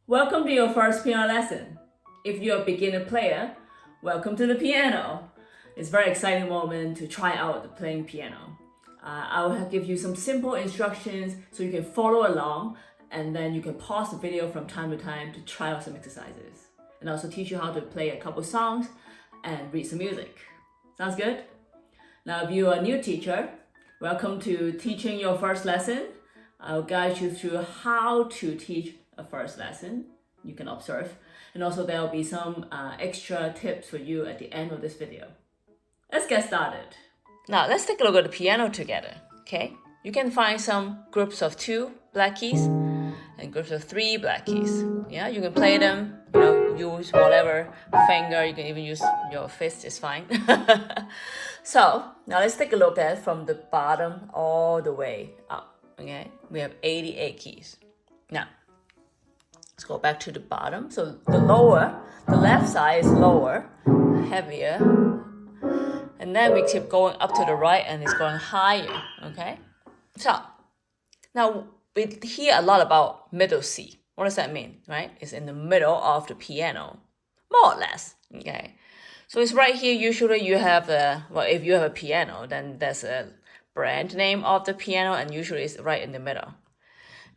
Welcome to your first piano lesson. If you're a beginner player, welcome to the piano. It's a very exciting moment to try out playing piano. I will give you some simple instructions so you can follow along, and then you can pause the video from time to time to try out some exercises. And also teach you how to play a couple songs and read some music. Sounds good? Now, if you're a new teacher, welcome to teaching your first lesson. I'll guide you through how to teach a first lesson. You can observe. And also there will be some extra tips for you at the end of this video. Let's get started. Now, let's take a look at the piano together, okay? You can find some groups of 2 black keys and groups of 3 black keys. Yeah, you can play them, use whatever finger, you can even use your fist, is fine. So, now let's take a look at from the bottom all the way up, okay? We have 88 keys. Now, let's go back to the bottom. So the left side is lower, heavier, and then we keep going up to the right and it's going higher, okay? So, now we hear a lot about middle C. What does that mean, right? It's in the middle of the piano, more or less, okay? So it's right here. Usually you have if you have a piano, then there's a brand name of the piano, and usually it's right in the middle.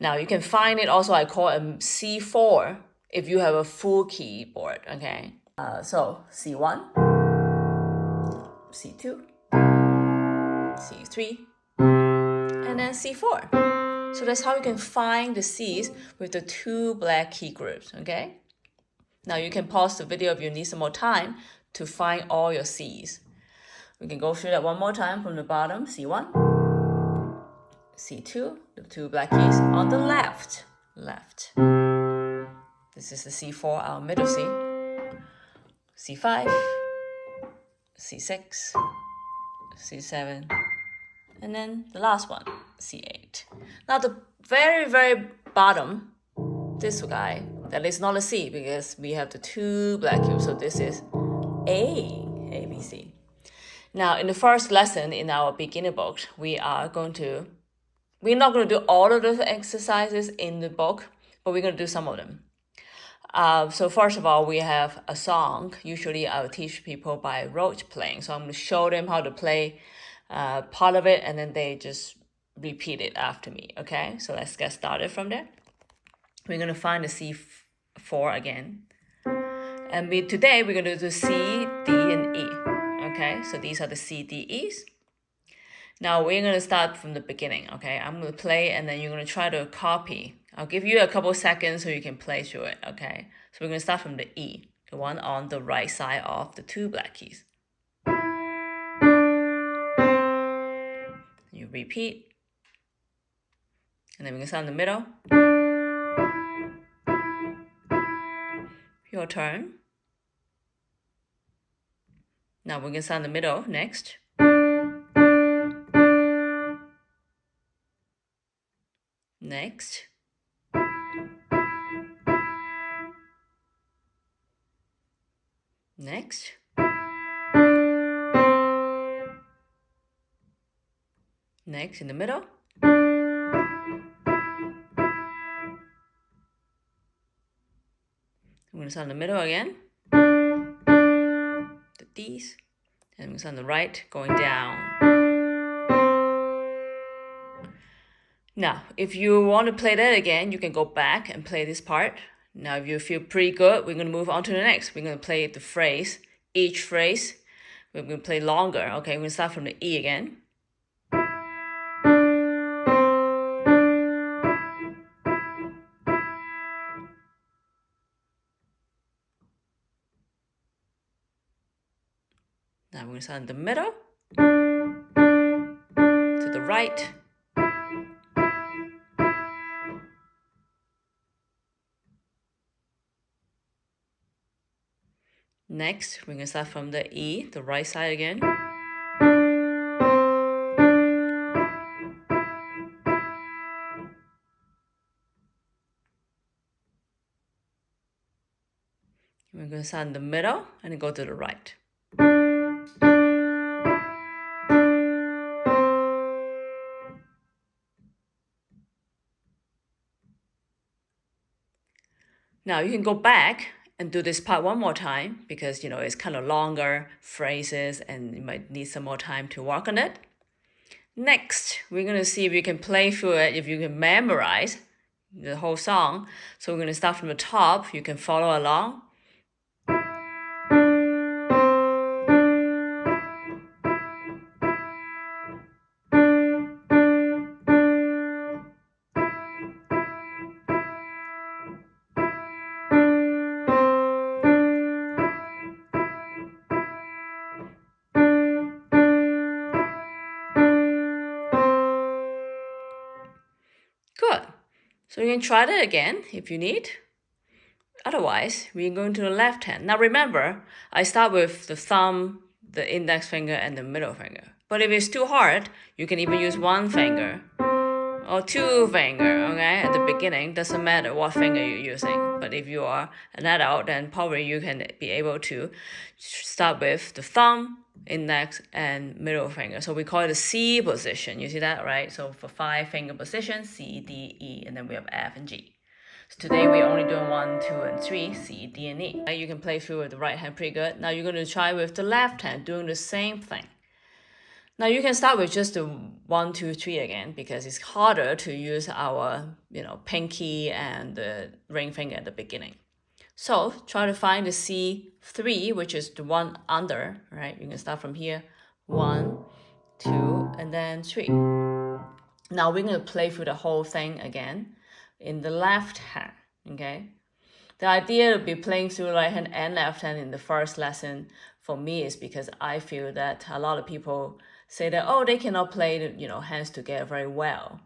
Now you can find it also, I call it C4 if you have a full keyboard, okay? So C1, C2, C3, and then C4. So that's how you can find the C's with the 2 black key groups, okay? Now you can pause the video if you need some more time to find all your C's. We can go through that one more time from the bottom. C1, C2, the 2 black keys on the left. This is the C4, our middle C. C5, C6, C7, and then the last one, C8. Now the very, very bottom, this guy, that is not a C because we have the 2 black cubes, so this is A, B, C. Now in the first lesson in our beginner book, we're not going to do all of the exercises in the book, but we're going to do some of them. So first of all, we have a song. Usually I will teach people by rote playing. So I'm going to show them how to play part of it, and then they just repeat it after me, okay? So let's get started from there. We're going to find the C4 again. And today we're going to do C, D, and E, okay? So these are the C, D, E's. Now we're going to start from the beginning, okay? I'm going to play and then you're going to try to copy. I'll give you a couple seconds so you can play through it, okay? So we're going to start from the E, the one on the right side of the 2 black keys. You repeat. And then we're going to start in the middle. Your turn. Now we're going to start in the middle next. Next. Next. Next in the middle. I'm going to start in the middle again. The D's. And I'm going to start on the right, going down. Now, if you want to play that again, you can go back and play this part. Now, if you feel pretty good, we're going to move on to the next. We're going to play the phrase, each phrase. We're going to play longer, okay? We're going to start from the E again. Now, we're going to start in the middle. To the right. Next, we're going to start from the E, the right side again. We're going to start in the middle and then go to the right. Now you can go back and do this part one more time because, it's kind of longer phrases and you might need some more time to work on it. Next, we're going to see if you can play through it, if you can memorize the whole song. So we're going to start from the top. You can follow along. Good. So you can try that again if you need. Otherwise, we're going to the left hand. Now remember, I start with the thumb, the index finger, and the middle finger. But if it's too hard, you can even use one finger or two finger, okay? At the beginning, doesn't matter what finger you're using. But if you are an adult, then probably you can be able to start with the thumb, index, and middle finger. So we call it a C position. You see that, right? So for 5-finger position, C, D, E, and then we have F and G. So today we're only doing 1, 2, and 3, C, D, and E. You can play through with the right hand pretty good. Now you're going to try with the left hand, doing the same thing. Now you can start with just the 1, 2, 3 again because it's harder to use our, pinky and the ring finger at the beginning. So try to find the C3, which is the one under, right? You can start from here, 1, 2, and then 3. Now we're going to play through the whole thing again in the left hand, okay? The idea of be playing through right hand and left hand in the first lesson for me is because I feel that a lot of people say that, oh, they cannot play the, hands together very well.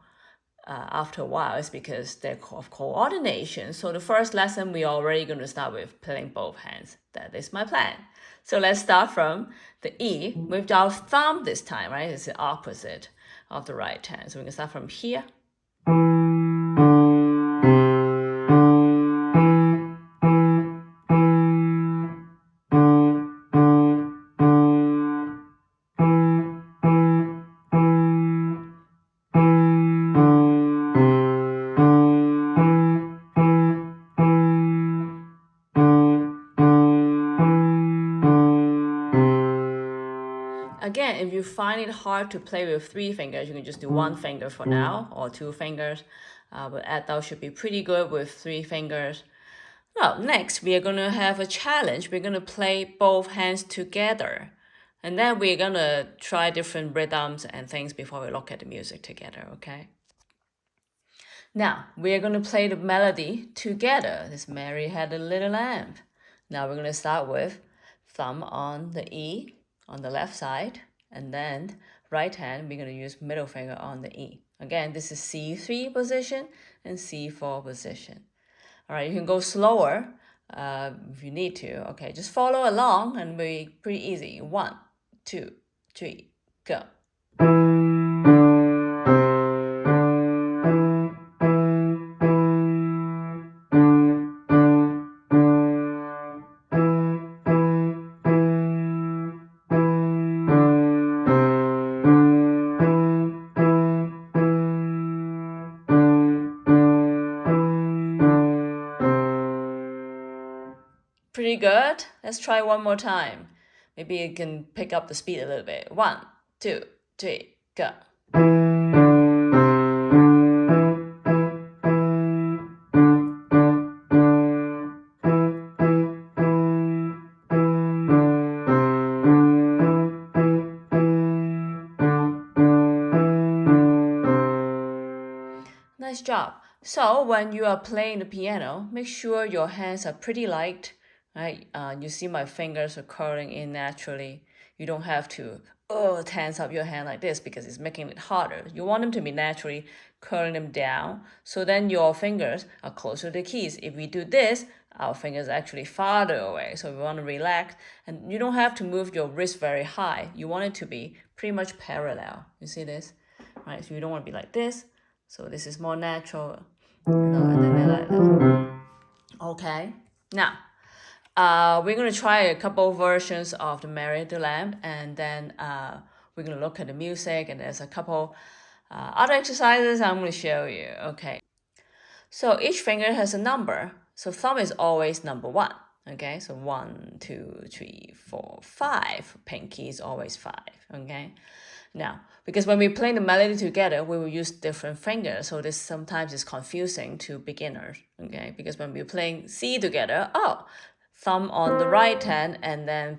After a while, it's because they're of coordination. So the first lesson, we're already going to start with playing both hands. That is my plan. So let's start from the E with our thumb this time, right? It's the opposite of the right hand. So we can start from here. Again, if you find it hard to play with 3 fingers, you can just do 1 finger for now or 2 fingers. But adults should be pretty good with 3 fingers. Well, next we are going to have a challenge. We're going to play both hands together. And then we're going to try different rhythms and things before we look at the music together, okay? Now, we are going to play the melody together. This Mary Had a Little Lamb. Now we're going to start with thumb on the E on the left side, and then right hand, we're going to use middle finger on the E. Again, this is C3 position and C4 position. All right, you can go slower if you need to. Okay, just follow along and be pretty easy. 1, 2, 3, go. Pretty good. Let's try one more time. Maybe you can pick up the speed a little bit. 1, 2, 3, go. Nice job. So when you are playing the piano, make sure your hands are pretty light, right? You see my fingers are curling in naturally. You don't have to tense up your hand like this because it's making it harder. You want them to be naturally curling them down. So then your fingers are closer to the keys. If we do this, our fingers are actually farther away. So we want to relax. And you don't have to move your wrist very high. You want it to be pretty much parallel. You see this? Right? So you don't want to be like this. So this is more natural, and then like that. Okay, now we're gonna try a couple versions of the Mary the Lamb, and then we're gonna look at the music, and there's a couple other exercises I'm gonna show you. Okay, so each finger has a number. So thumb is always number 1. Okay, so 1, 2, 3, 4, 5. Pinky is always 5. Okay, now because when we play the melody together, we will use different fingers, so this sometimes is confusing to beginners. Okay, because when we're playing C together, thumb on the right hand and then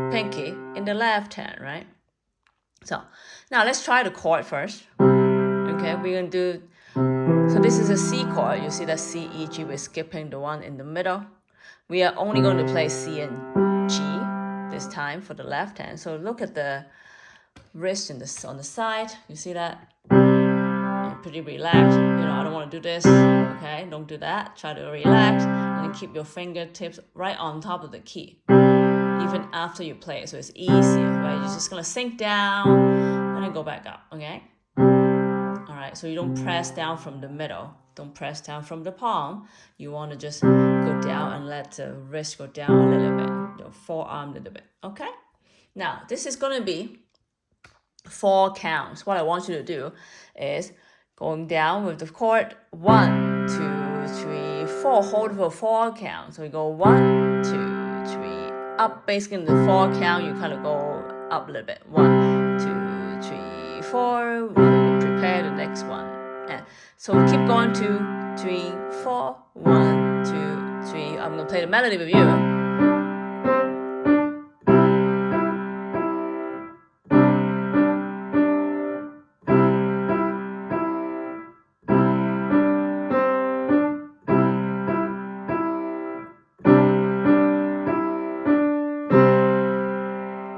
pinky in the left hand, right? So now let's try the chord first. Okay, we're gonna do. So this is a C chord. You see that C, E, G. We're skipping the one in the middle. We are only going to play C and G this time for the left hand. So look at the wrist on the side. You see that? You're pretty relaxed. I don't want to do this. Okay, don't do that. Try to relax and then keep your fingertips right on top of the key, even after you play it. So it's easy, right? You're just going to sink down and then go back up. Okay. All right, so you don't press down from the middle. Don't press down from the palm. You want to just go down and let the wrist go down a little bit, the forearm a little bit, okay? Now, this is going to be 4 counts. What I want you to do is going down with the chord 1, 2, 3, 4. Hold for 4 counts. So we go 1, 2, 3, up. Basically, in the 4 count, you kind of go up a little bit. 1, 2, 3, 4. Prepare the next one. And so keep going 2, 3, 4. 1, 2, 3. I'm gonna play the melody with you.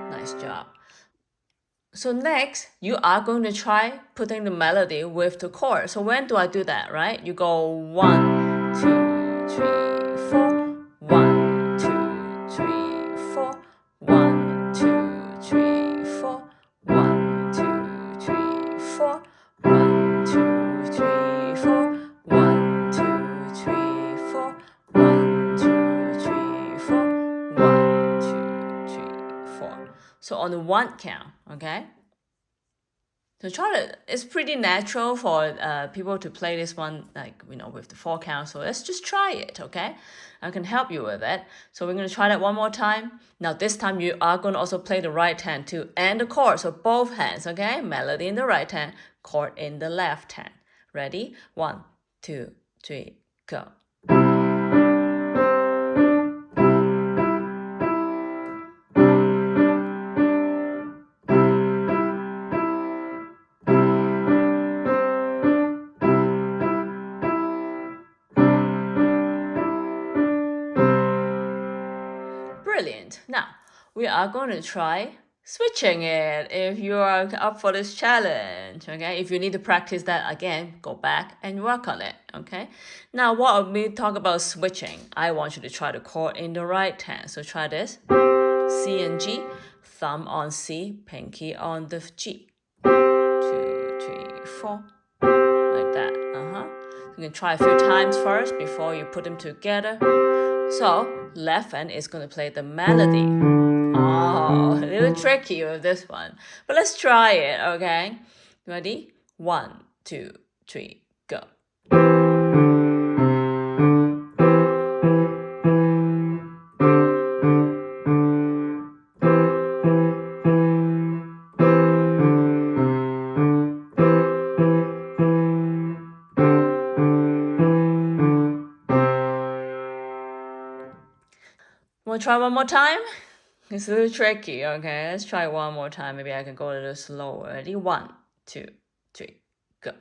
Nice job. So next, you are going to try putting the melody with the chord. So when do I do that, right? You go 1, 2, 3, 4. 1, 2, 3, 4. 1, 2, 3, 4. 1, 2, 3, 4. 1, 2, 3, 4. 1, 2, 3, 4. 1, 2, 3, 4. 1, 2, 3, 4. So on the 1 count, okay? So it's pretty natural for people to play this one, with the 4 count. So let's just try it, okay? I can help you with it. So we're going to try that one more time. Now this time you are going to also play the right hand too, and the chord. So both hands, okay? Melody in the right hand, chord in the left hand. Ready? 1, 2, 3, go. Brilliant. Now, we are going to try switching it if you are up for this challenge, okay? If you need to practice that again, go back and work on it, okay? Now, what we talk about switching, I want you to try the chord in the right hand. So try this, C and G, thumb on C, pinky on the G. 2, 3, 4, like that, You can try a few times first before you put them together. So, left hand is going to play the melody. Oh, a little tricky with this one. But let's try it, okay? Ready? 1, 2, 3, go. Want to try one more time? It's a little tricky, okay? Let's try one more time. Maybe I can go a little slower. Ready? 1, 2, 3, go.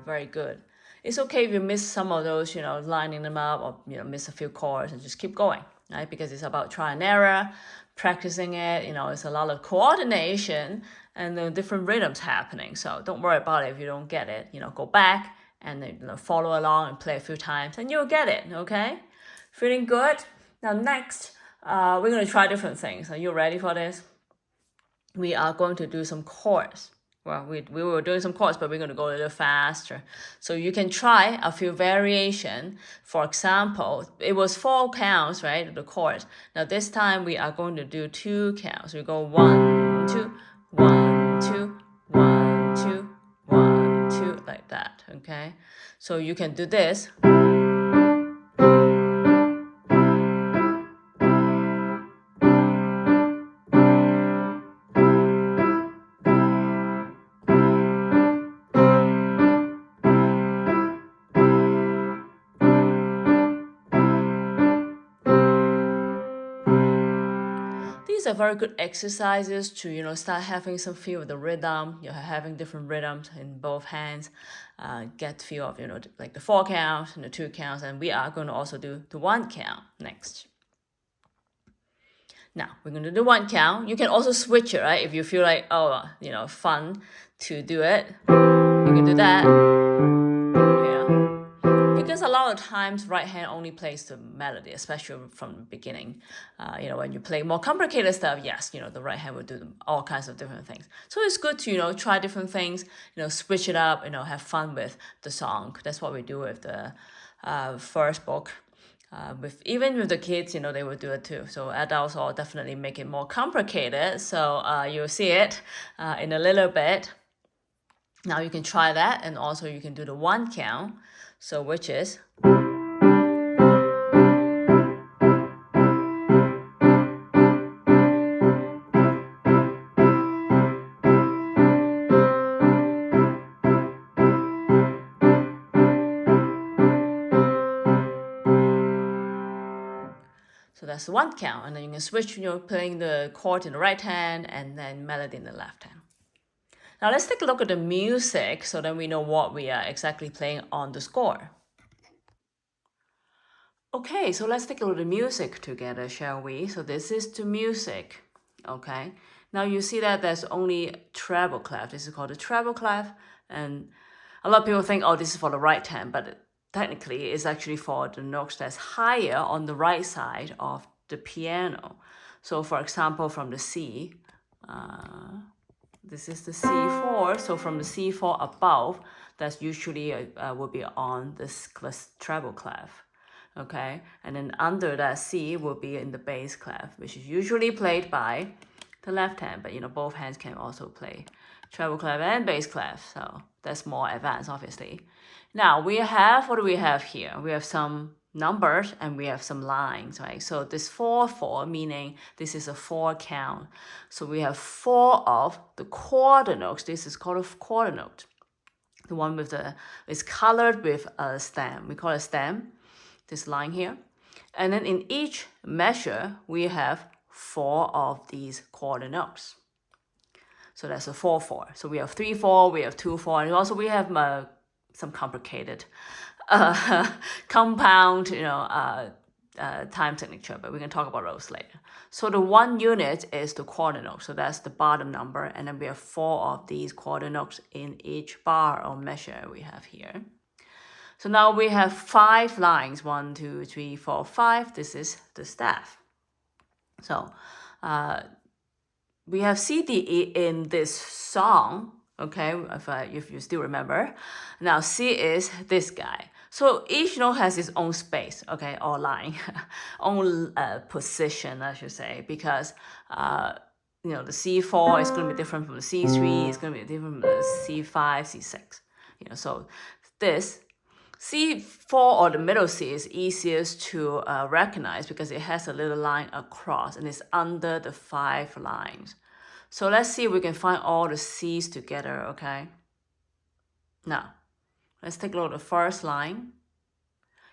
Very good. It's okay if you miss some of those, lining them up or, miss a few chords and just keep going, right? Because it's about try and error, practicing it, it's a lot of coordination and the different rhythms happening. So don't worry about it if you don't get it, go back and then follow along and play a few times and you'll get it, okay? Feeling good? Now next, we're going to try different things. Are you ready for this? we are going to do some chords. Well, we were doing some chords, but we're going to go a little faster. So you can try a few variation. For example, it was 4 counts, right? The chords. Now this time we are going to do 2 counts. We go 1, 2, 1, 2, 1, 2, 1, 2, like that. Okay. So you can do this. These are very good exercises to, start having some feel of the rhythm. You're having different rhythms in both hands. Get feel of, like the 4 counts and the 2 counts. And we are going to also do the 1 count next. Now, we're going to do 1 count. You can also switch it, right? If you feel like, fun to do it, you can do that. Because a lot of times right hand only plays the melody, especially from the beginning. When you play more complicated stuff, yes, the right hand will do all kinds of different things. So it's good to, try different things, switch it up, have fun with the song. That's what we do with the first book. Even with the kids, they will do it too. So adults will definitely make it more complicated. So you'll see it in a little bit. Now you can try that, and also you can do the 1 count. So which is so that's the 1 count, and then you can switch, playing the chord in the right hand and then melody in the left hand. Now let's take a look at the music so then we know what we are exactly playing on the score. Okay, so let's take a look at the music together, shall we? So this is the music, okay? Now you see that there's only treble clef. This is called the treble clef, and a lot of people think, oh, this is for the right hand, but technically it's actually for the notes that's higher on the right side of the piano. So for example, from the C, this is the C4, so from the C4 above, that's usually will be on this treble clef, okay? And then under that C will be in the bass clef, which is usually played by the left hand, but both hands can also play treble clef and bass clef, so that's more advanced, obviously. Now what do we have here? We have some numbers and we have some lines, right? So this 4/4, meaning this is a 4 count. So we have 4 of the quarter notes. This is called a quarter note. The one is colored with a stem. We call it stem, this line here. And then in each measure, we have 4 of these quarter notes. So that's a 4/4. So we have 3/4, we have 2/4, and also we have some complicated compound, time signature, but we can talk about those later. So the 1 unit is the quarter note, so that's the bottom number, and then we have 4 of these quarter notes in each bar or measure we have here. So now we have 5 lines, 1, 2, 3, 4, 5. This is the staff. So we have C, D, E in this song, okay, if you still remember. Now C is this guy. So each note has its own space, okay, or line, own position, I should say, because the C4 is going to be different from the C3, it's going to be different from the C5, C6. So this C4 or the middle C is easiest to recognize because it has a little line across and it's under the 5 lines. So let's see if we can find all the C's together, okay? Now, let's take a look at the first line.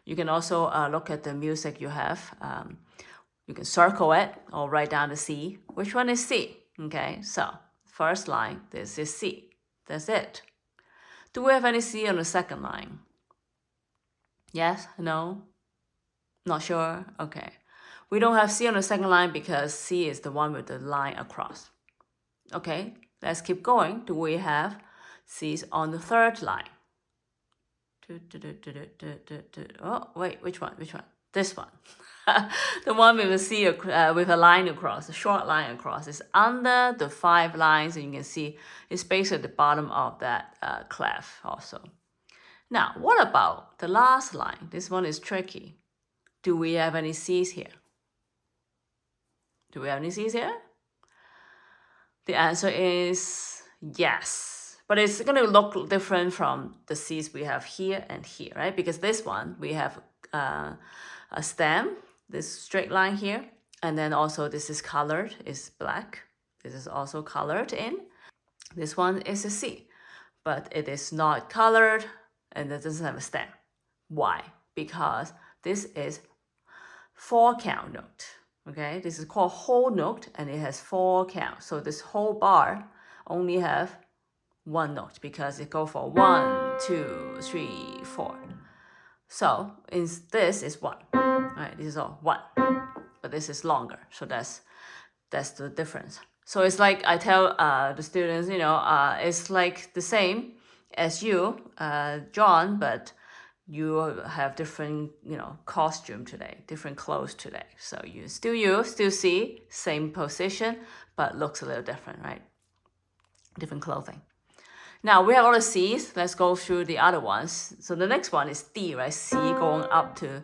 You can also look at the music you have. You can circle it or write down the C. Which one is C? Okay, so first line, this is C. That's it. Do we have any C on the second line? Yes? No? Not sure? Okay. We don't have C on the second line because C is the one with the line across. Okay, let's keep going. Do we have C's on the third line? Oh, wait, which one? this one. The one with a C, with a line across, a short line across, is under the 5 lines, and you can see it's basically at the bottom of that clef also. Now, what about the last line? This one is tricky. Do we have any C's here? Do we have any C's here? The answer is yes. But it's going to look different from the C's we have here and here, right? Because this one, we have a stem, this straight line here. And then also this is colored, is black. This is also colored in. This one is a C, but it is not colored and it doesn't have a stem. Why? Because this is 4 count note. Okay, this is called whole note and it has 4 counts. So this whole bar only have 1 note because it go for 1, 2, 3, 4. So this is 1. Right, this is all 1, but this is longer. So that's the difference. So it's like I tell the students, it's like the same as you, John, but you have different, costume today, different clothes today. So you, still see, same position, but looks a little different, right? Different clothing. Now we have all the C's. Let's go through the other ones. So the next one is D, right? C going up to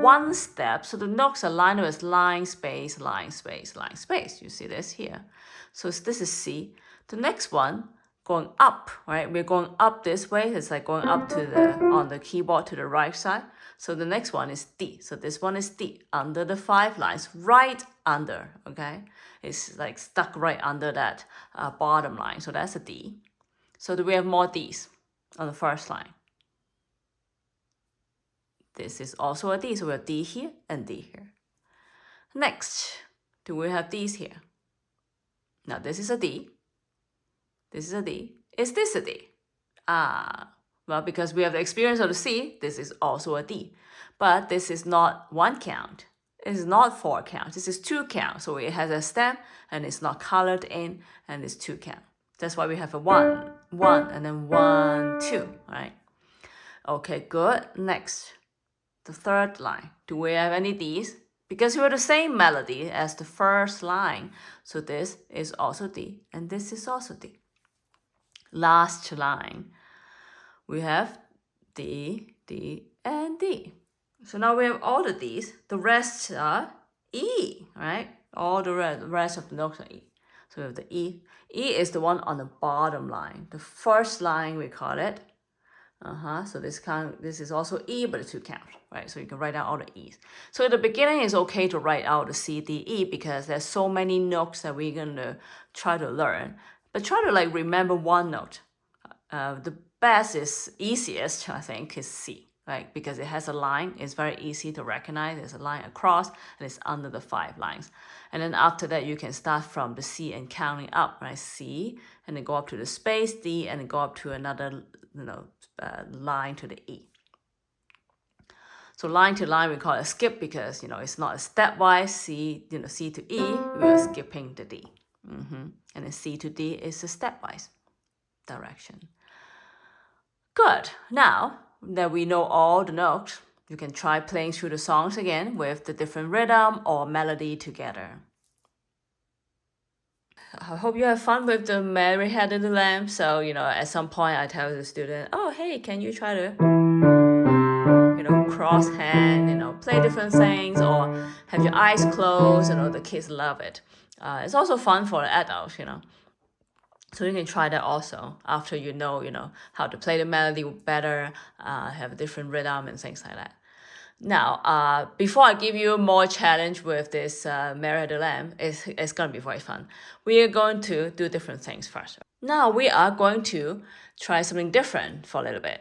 1 step. So the notes are lined up as line, space, line, space, line, space. You see this here. So this is C. The next one, going up, right? We're going up this way. It's like going up to on the keyboard to the right side. So the next one is D. So this one is D, under the 5 lines, right under, okay? It's like stuck right under that bottom line. So that's a D. So do we have more Ds on the first line? This is also a D. So we have D here and D here. Next, do we have Ds here? Now this is a D. This is a D. Is this a D? Well, because we have the experience of the C, this is also a D. But this is not 1 count. It is not 4 counts. This is 2 counts. So it has a stem and it's not colored in and it's 2 count. That's why we have a 1, 1, and then 1, 2, right? Okay, good. Next, the third line. Do we have any Ds? Because we have the same melody as the first line. So this is also D, and this is also D. Last line, we have D, D, and D. So now we have all the Ds. The rest are E, right? All the rest of the notes are E. So we have the E. E is the one on the bottom line. The first line, we call it. So this is also E, but it's 2 count, right? So you can write out all the E's. So at the beginning, it's okay to write out the C, D, E because there's so many notes that we're going to try to learn. But try to remember 1 note. The best is easiest, I think, is C, right? Because it has a line. It's very easy to recognize. There's a line across and it's under the 5 lines. And then after that, you can start from the C and counting up, right? C, and then go up to the space, D, and then go up to another, line to the E. So line to line, we call it a skip because, it's not a stepwise C, C to E, we are skipping the D. And then C to D is a stepwise direction. Good. Now that we know all the notes, you can try playing through the songs again with the different rhythm or melody together. I hope you have fun with the Mary Had a Little Lamb. So, at some point I tell the student, oh, hey, can you try to, cross hand, play different things or have your eyes closed, the kids love it. It's also fun for the adults, So you can try that also after you know, how to play the melody better, have a different rhythm and things like that. Now, before I give you more challenge with this Mary Had a Lamb, it's going to be very fun. We are going to do different things first. Now we are going to try something different for a little bit.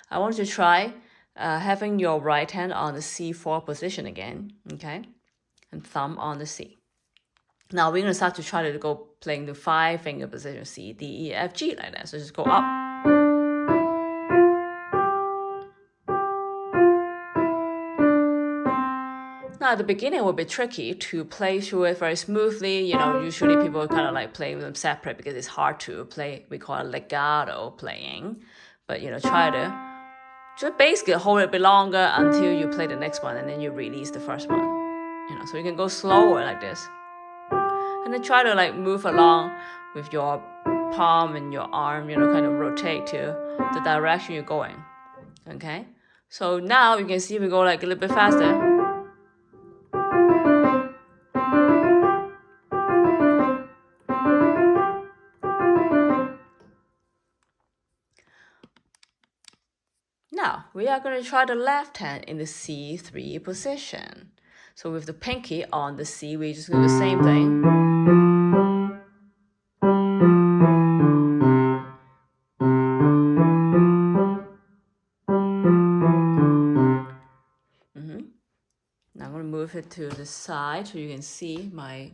I want you to try having your right hand on the C4 position again, okay? And thumb on the C. Now we're going to start to try to go playing the 5-finger position, C, D, E, F, G, like that. So just go up. Now at the beginning it will be tricky to play through it very smoothly. Usually people kind of playing them separate because it's hard to play. We call it legato playing. But try just basically hold it a bit longer until you play the next one, and then you release the first one. So you can go slower like this. And then try to like move along with your palm and your arm, kind of rotate to the direction you're going. Okay? So now you can see we go like a little bit faster. Now, we are going to try the left hand in the C3 position. So with the pinky on the C, we just do the same thing. Now I'm going to move it to the side so you can see my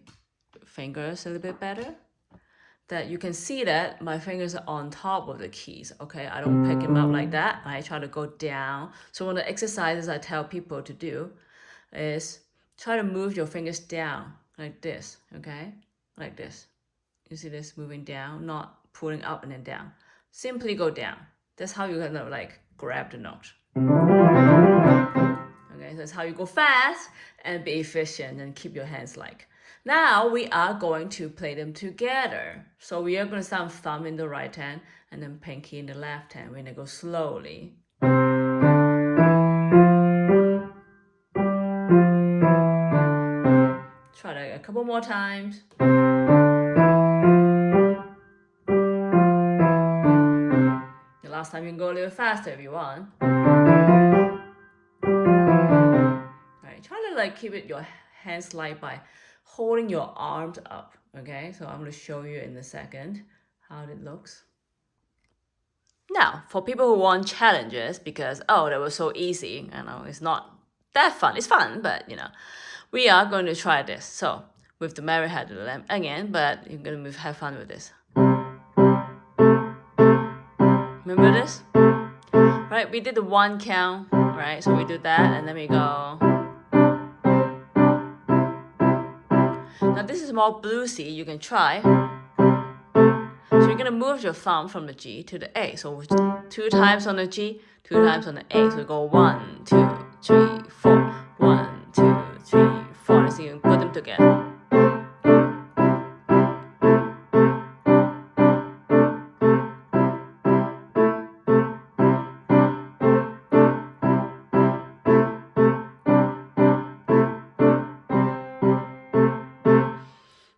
fingers a little bit better. That you can see that my fingers are on top of the keys, okay? I don't pick them up like that. I try to go down. So one of the exercises I tell people to do is try to move your fingers down like this, okay? Like this. You see this moving down, not pulling up and then down. Simply go down. That's how you're gonna like grab the note. Okay, so that's how you go fast and be efficient and keep your hands light. Now we are going to play them together. So we are going to start thumb in the right hand and then pinky in the left hand. We're going to go slowly. Try that a couple more times. The last time you can go a little faster if you want. Alright, try to like keep it your hands light by holding your arms up, okay? So I'm going to show you in a second how it looks. Now, for people who want challenges because, oh, that was so easy, it's not that fun. It's fun, but, we are going to try this. So, with the Mary Had the Lamb again, but you're going to have fun with this. Remember this? Right, we did the 1 count, right? So we do that, and then we go. Now this is more bluesy, you can try. So you're gonna move your thumb from the G to the A. So 2 times on the G, 2 times on the A. So we go 1, 2, 3, 4. 1, 2, 3, 4. So you can put them together.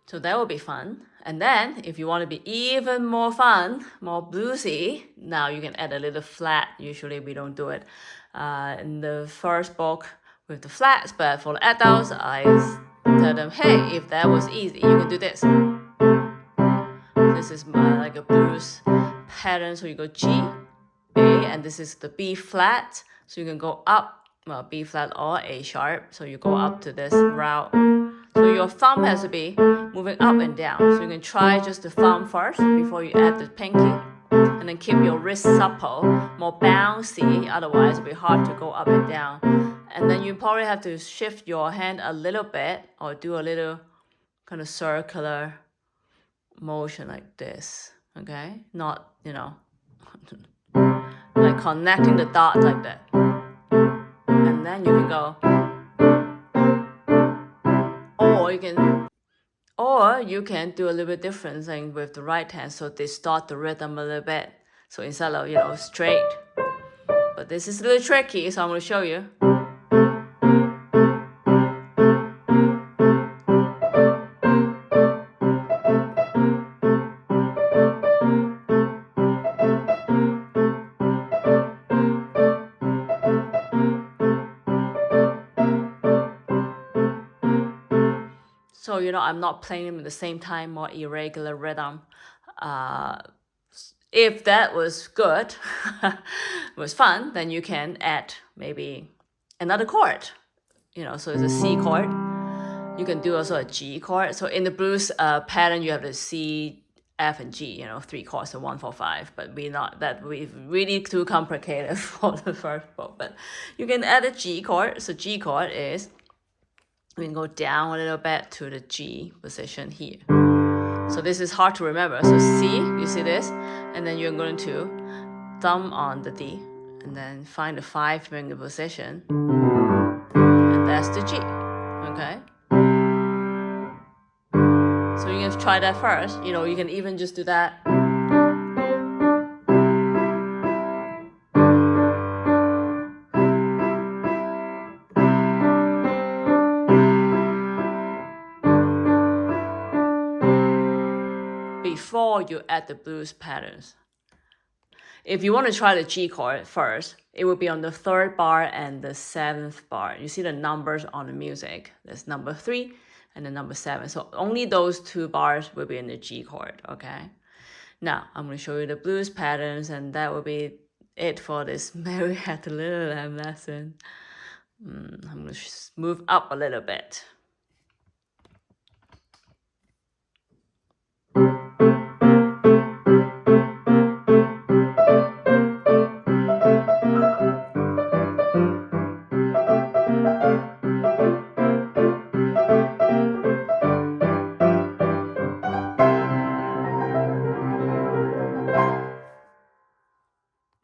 So that will be fun. And then if you want to be even more fun, more bluesy, now you can add a little flat. Usually we don't do it in the first book with the flats, but for the adults, I tell them, hey, if that was easy, you can do this. This is like a blues pattern. So you go G, A, and this is the B flat. So you can go up, well, B flat or A sharp. So you go up to this route. So your thumb has to be moving up and down. So you can try just the thumb first before you add the pinky. And then keep your wrist supple, more bouncy. Otherwise, it'll be hard to go up and down. And then you probably have to shift your hand a little bit or do a little kind of circular motion like this. Okay? Not, like connecting the dots like that. And then you can go. Or you can do a little bit different thing with the right hand, so distort the rhythm a little bit. So instead of straight, but this is a little tricky, so I'm going to show you. So, I'm not playing them at the same time, more irregular rhythm. If that was good, was fun, then you can add maybe another chord. So it's a C chord. You can do also a G chord. So in the blues pattern, you have the C, F, and G, 3 chords, so 1, 4, 5. But we really too complicated for the first book. But you can add a G chord. So G chord is, we can go down a little bit to the G position here. So this is hard to remember. So C, you see this? And then you're going to thumb on the D. and then find the 5-finger position, and that's the G, okay? So you can try that first, you know, you can even just do that. Before you add the blues patterns. If you want to try the G chord first, it will be on the 3rd bar and the 7th bar. You see the numbers on the music. There's number 3 and the number 7. So only those 2 bars will be in the G chord, okay? Now, I'm going to show you the blues patterns, and that will be it for this Mary Had a Little Lamb lesson. I'm going to move up a little bit.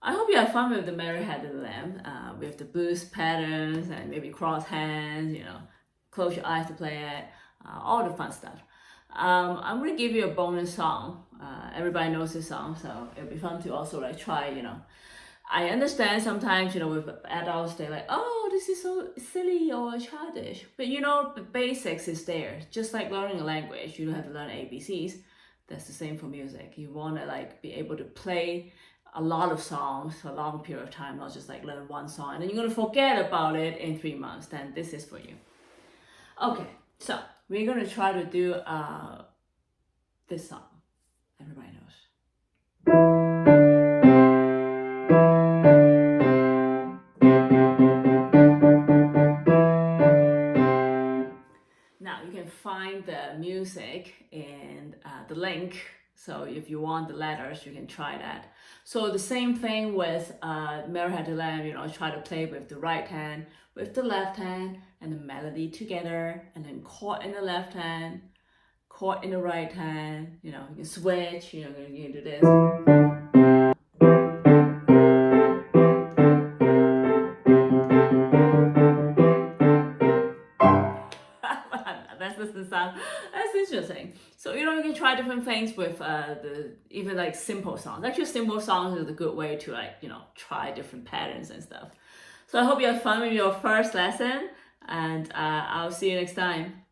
I hope you have fun with the Mary Had a Little Lamb, with the blues patterns and maybe cross hands, you know, close your eyes to play it, all the fun stuff. I'm going to give you a bonus song. Everybody knows this song, so it'll be fun to also like try, you know. I understand sometimes, you know, with adults, they're like, oh, this is so silly or childish. But you know, the basics is there. Just like learning a language, you have to learn ABCs. That's the same for music. You want to like be able to play a lot of songs for a long period of time, not just like learn one song and then you're going to forget about it in 3 months. Then this is for you. Okay, so we're going to try to do this song. Everybody knows. Now you can find the music in the link. So if you want the letters, you can try that. So the same thing with Mary Had a Little Lamb, you know, try to play with the right hand, with the left hand, and the melody together, and then chord in the left hand, chord in the right hand, you know, you can switch, you know, you can do this. That doesn't sound, that's interesting. So, you know, you can try different things with even like simple songs. Actually, simple songs is a good way to like, you know, try different patterns and stuff. So I hope you have fun with your first lesson, and I'll see you next time.